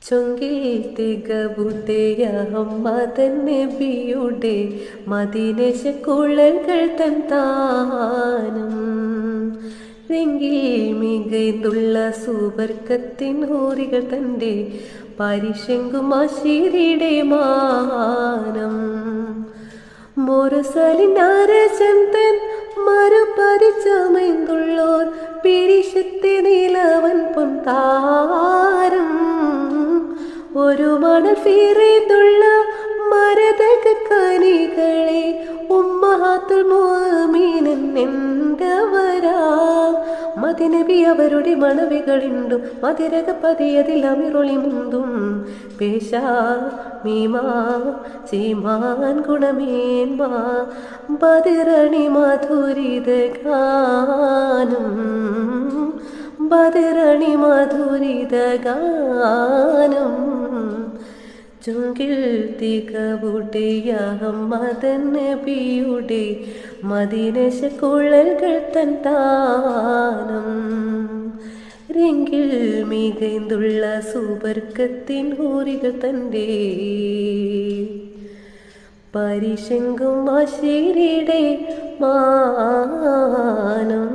ചൊങ്കിൽ തികവുതയ അഹമ്മദൻ നബിയുടെ മദീനശക്കുഴൽകൾ തൻ താനം രംഗിൽ മികൈന്തുള്ള സുബർക്കത്തിൻ ഹൂറികൾ തൻ്റെ പരിശെങ്കും അശീരിയുടെ മാനം മുരസലിനാരചന്തൻ മറുപരിച്ചമൈന്തുള്ളോർ പിരിശത്തെ നിലവൻ പൊൻതാരം ഒരു മണൽ ഫീറേന്തുള്ള മരതക കനികളെ ഉമ്മഹാത്തുൽ മുഅ്മിനീൻ എന്തവരാ മദിനബി അവരുടെ മണവികളുണ്ടും മതിരക പതിയതിൽ അമിറൊളി മുന്തും പേശാ മീമാ സീമാൻ ഗുണമേന്മ ബദിരണി മധുരിത ഗാനം ബദിരണി മധുരിത ഗാനം ചുങ്കിൽ തികവുടയ അഹമ്മദൻ നബിയുടെ മദീനശക്കുഴൽകൾ തൻ താനം രംഗിൽ മികൈന്തുള്ള സുബർക്കത്തിൻ ഹൂറികൾ തൻ്റെ പരിശെങ്കും അശീരിയുടെ മാനം.